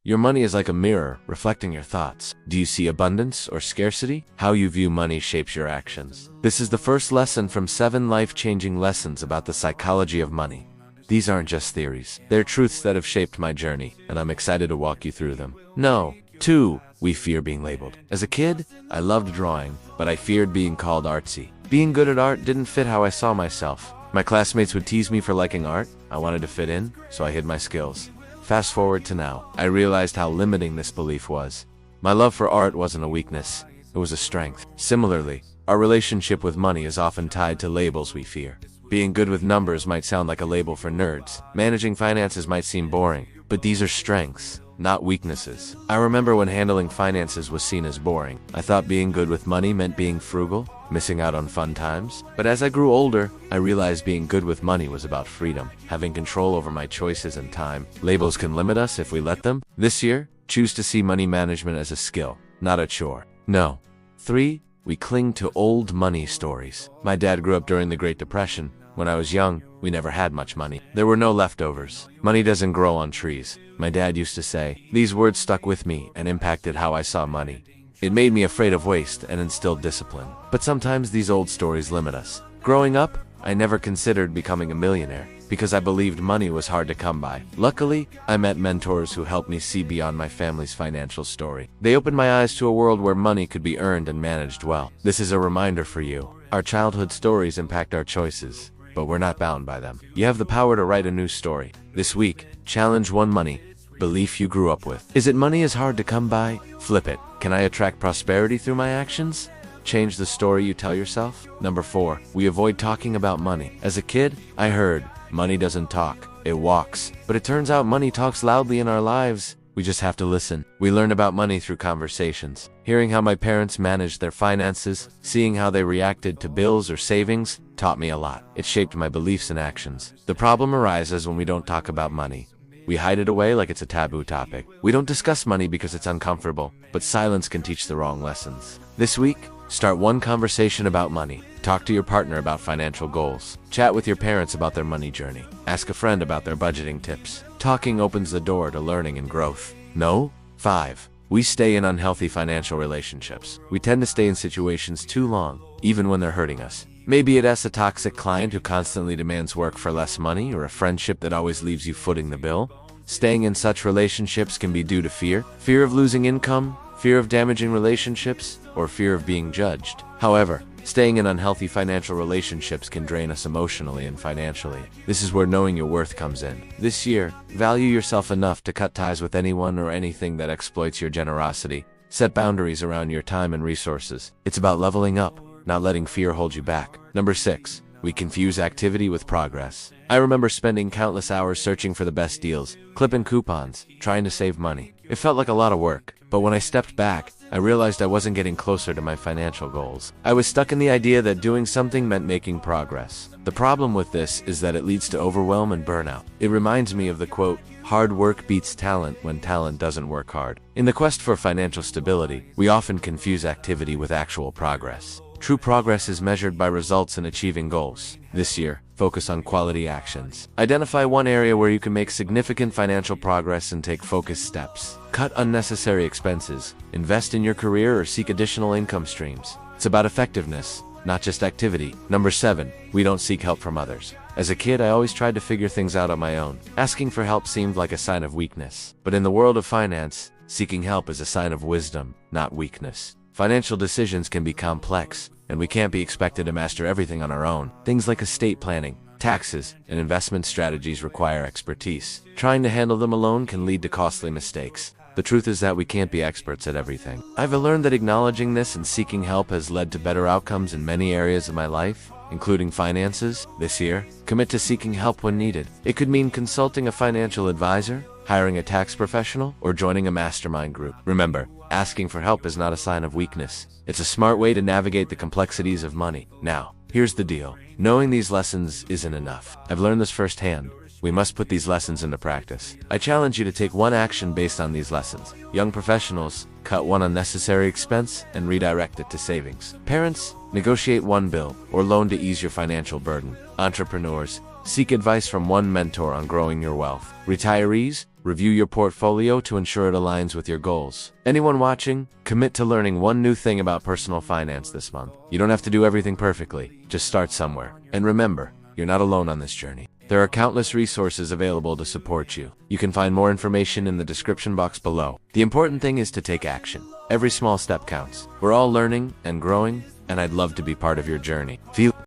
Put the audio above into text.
Your money is like a mirror, reflecting your thoughts. Do you see abundance or scarcity? How you view money shapes your actions. This is the first lesson from 7 life-changing lessons about the psychology of money. These aren't just theories. They're truths that have shaped my journey, and I'm excited to walk you through them. No. 2. We fear being labeled. As a kid, I loved drawing, but I feared being called artsy. Being good at art didn't fit how I saw myself. My classmates would tease me for liking art. I wanted to fit in, so I hid my skills. Fast forward to now, I realized how limiting this belief was. My love for art wasn't a weakness, it was a strength. Similarly, our relationship with money is often tied to labels we fear. Being good with numbers might sound like a label for nerds. Managing finances might seem boring, but these are strengths, not weaknesses. I remember when handling finances was seen as boring. I thought being good with money meant being frugal, missing out on fun times. But as I grew older, I realized being good with money was about freedom, having control over my choices and time. Labels can limit us if we let them. This year, choose to see money management as a skill, not a chore. No. 3. We cling to old money stories. My dad grew up during the Great Depression. When I was young, we never had much money. There were no leftovers. Money doesn't grow on trees. My dad used to say. These words stuck with me and impacted how I saw money. It made me afraid of waste and instilled discipline. But sometimes these old stories limit us. Growing up, I never considered becoming a millionaire because I believed money was hard to come by. Luckily, I met mentors who helped me see beyond my family's financial story. They opened my eyes to a world where money could be earned and managed well. This is a reminder for you. Our childhood stories impact our choices, but we're not bound by them. You have the power to write a new story. This week, challenge one money belief you grew up with. Is it money is hard to come by? Flip it. Can I attract prosperity through my actions? Change the story you tell yourself. Number 4, we avoid talking about money. As a kid, I heard, money doesn't talk, it walks. But it turns out money talks loudly in our lives. We just have to listen. We learn about money through conversations. Hearing how my parents managed their finances, seeing how they reacted to bills or savings, taught me a lot. It shaped my beliefs and actions. The problem arises when we don't talk about money. We hide it away like it's a taboo topic. We don't discuss money because it's uncomfortable, but silence can teach the wrong lessons. This week, start one conversation about money. Talk to your partner about financial goals. Chat with your parents about their money journey. Ask a friend about their budgeting tips. Talking opens the door to learning and growth. No? 5. We stay in unhealthy financial relationships. We tend to stay in situations too long, even when they're hurting us. Maybe it's a toxic client who constantly demands work for less money, or a friendship that always leaves you footing the bill. Staying in such relationships can be due to fear. Fear of losing income, fear of damaging relationships, or fear of being judged. However, staying in unhealthy financial relationships can drain us emotionally and financially. This is where knowing your worth comes in. This year, value yourself enough to cut ties with anyone or anything that exploits your generosity. Set boundaries around your time and resources. It's about leveling up, not letting fear hold you back. Number 6. We confuse activity with progress. I remember spending countless hours searching for the best deals, clipping coupons, trying to save money. It felt like a lot of work, but when I stepped back, I realized I wasn't getting closer to my financial goals. I was stuck in the idea that doing something meant making progress. The problem with this is that it leads to overwhelm and burnout. It reminds me of the quote, hard work beats talent when talent doesn't work hard. In the quest for financial stability, we often confuse activity with actual progress. True progress is measured by results in achieving goals. This year, focus on quality actions. Identify one area where you can make significant financial progress and take focused steps. Cut unnecessary expenses, invest in your career, or seek additional income streams. It's about effectiveness, not just activity. Number 7, we don't seek help from others. As a kid, I always tried to figure things out on my own. Asking for help seemed like a sign of weakness. But in the world of finance, seeking help is a sign of wisdom, not weakness. Financial decisions can be complex, and we can't be expected to master everything on our own. Things like estate planning, taxes, and investment strategies require expertise. Trying to handle them alone can lead to costly mistakes. The truth is that we can't be experts at everything. I've learned that acknowledging this and seeking help has led to better outcomes in many areas of my life, including finances. This year, commit to seeking help when needed. It could mean consulting a financial advisor, hiring a tax professional, or joining a mastermind group. Remember, asking for help is not a sign of weakness. It's a smart way to navigate the complexities of money. Now, here's the deal. Knowing these lessons isn't enough. I've learned this firsthand. We must put these lessons into practice. I challenge you to take one action based on these lessons. Young professionals, cut one unnecessary expense and redirect it to savings. Parents, negotiate one bill or loan to ease your financial burden. Entrepreneurs, Seek advice from one mentor on growing your wealth. Retirees, review your portfolio to ensure it aligns with your goals. Anyone watching, commit to learning one new thing about personal finance this month. You don't have to do everything perfectly, just start somewhere. And remember, you're not alone on this journey. There are countless resources available to support you. You can find more information in the description box below. The important thing is to take action. Every small step counts. We're all learning and growing, and I'd love to be part of your journey. Feel